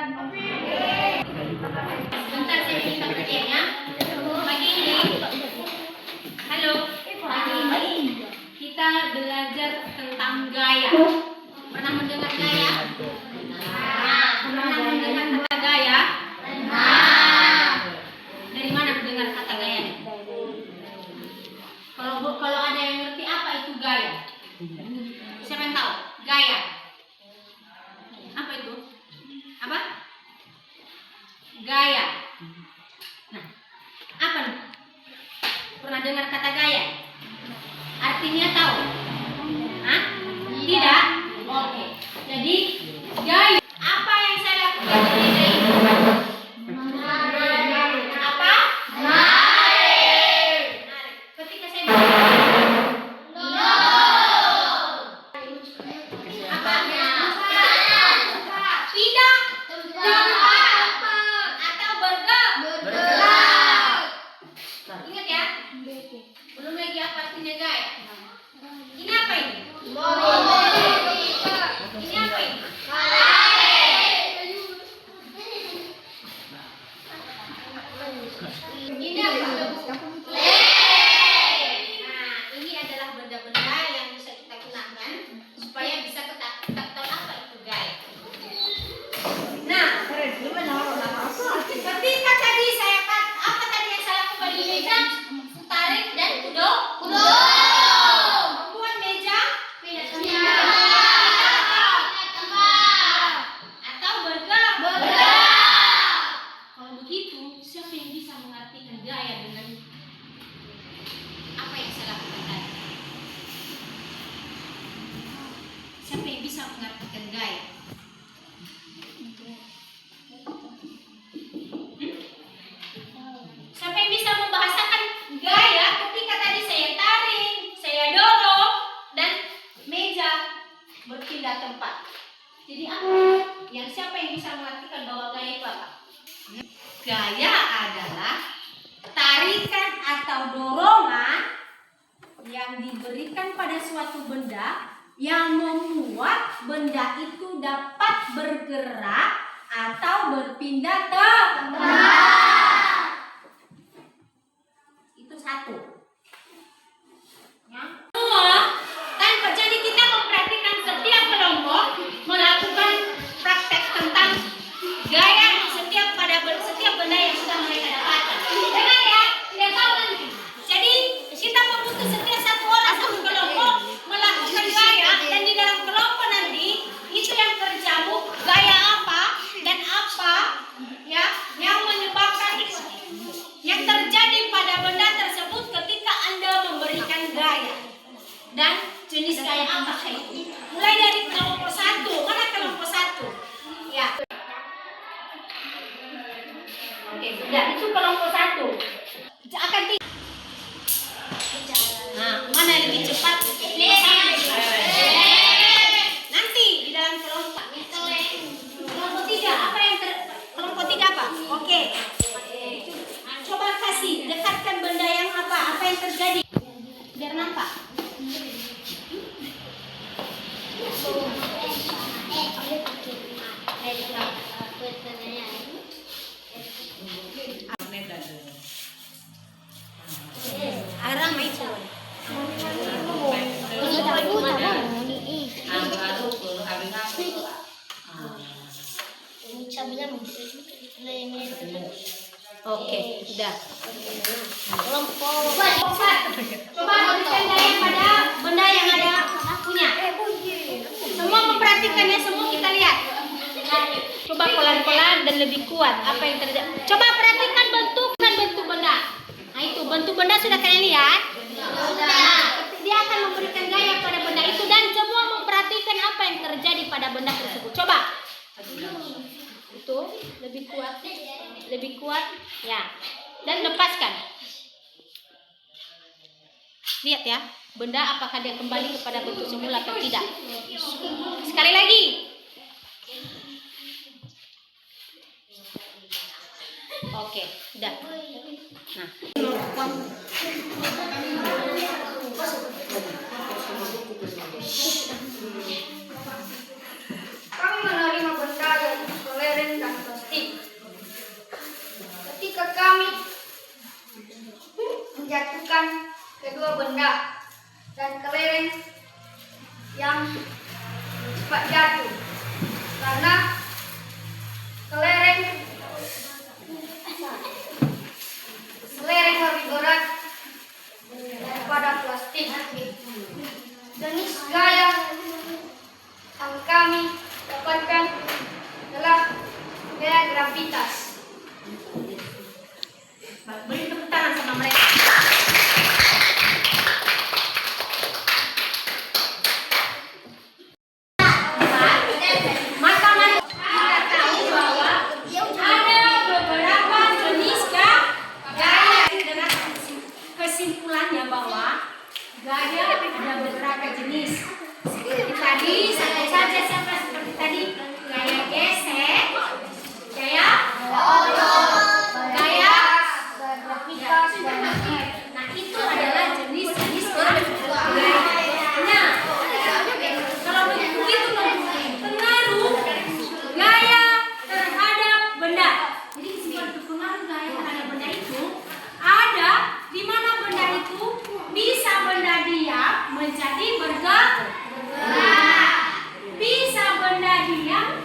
Bentar saya minta kerjanya. Pagi ini, halo. Pagi ini kita belajar tentang gaya. Pernah mendengar gaya? Pernah mendengar kata gaya? Dari mana mendengar kata gaya? Kalau ada yang ngerti apa itu gaya? Siapa yang tahu? Gaya. Apa itu? Apa? Gaya. Nah, apa nih? Pernah dengar kata gaya? Artinya tahu? Hah? Tidak? Oke. Jadi, gaya. Apa yang saya lakukan dari gaya? Apa? Narik. Ketika saya tidak. Atau bergerak. Ingat ya? Belum lagi apa artinya gaya? Ini apa ini? Ini apa ini? Ini apa? Nah, ini adalah benda-benda yang bisa kita gunakan supaya bisa kita tahu apa itu gaya. Nah, ketika tadi saya apa tadi yang saya lakukan di meja? Tarik dan kudok. Membuat meja atau bergerak. Kalau begitu, siapa yang bisa mengartikan gaya dengan apa yang saya lakukan tadi? Siapa yang bisa mengartikan gaya? Siapa yang bisa membahasakan gaya ketika tadi saya tarik, saya dorong, dan meja berpindah tempat? Jadi apa? Yang siapa yang bisa mengartikan bahwa gaya itu apa? Gaya adalah tarikan atau dorongan yang diberikan pada suatu benda yang membuat benda itu dapat bergerak atau berpindah tempat. Itu satu. Ya. Tanpa jadi kita memperhatikan setiap kelompok melakukan praktek tentang gaya setiap benda yang sudah mereka dapatkan. Dengar ya, tidak tahu nanti. Jadi kita membutuhkan setiap satu orang satu kelompok melakukan gaya, dan di dalam kelompok nanti itu yang terjamuk gaya apa dan apa ya yang menyebabkan yang terjadi pada benda tersebut ketika Anda memberikan gaya, dan jenis gaya apa itu. Mulai dari kelompok satu. Mana kelompok satu? Ya. Oke, sudah. Itu kelompok satu. Akan nah, mana yang lebih cepat? Nanti di dalam kelompok. Kelompok tiga. Apa yang kelompok tiga apa? Oke. Coba kasih, dekatkan benda yang apa yang terjadi biar nampak. Arang mai itu. Oke, sudah. Coba berikan gaya pada benda yang ada punya. Semua memperhatikannya, semua kita lihat. Coba pelan-pelan dan lebih kuat. Apa yang terjadi? Coba perhatikan bentuk benda. Nah itu bentuk benda sudah kalian lihat. Nah, dia akan memberikan gaya pada benda itu dan semua memperhatikan apa yang terjadi pada benda tersebut. Coba. Itu lebih kuat, ya. Dan lepaskan. Lihat ya, benda apakah dia kembali kepada bentuk semula atau tidak. Sekali lagi. Oke, sudah. Nah. Kami menerima benda yang toleran dan rendah dan kelereng yang cepat jatuh, karena kelereng lebih berat daripada plastik. Jenis gaya yang kami dapatkan adalah gaya gravitas. Beri tepuk tangan sama mereka. Kesimpulannya bahwa gaya ada beberapa jenis. Seperti tadi, satu saja seperti tadi, gaya gesek, gaya Gravitas dan nah itu adalah jenis-jenis gaya. Nah, kalau begitu pengaruh gaya terhadap benda. Jadi kesimpulan pengaruh gaya terhadap benda itu ada di mana benda itu bisa benda diam menjadi bergerak, bisa benda diam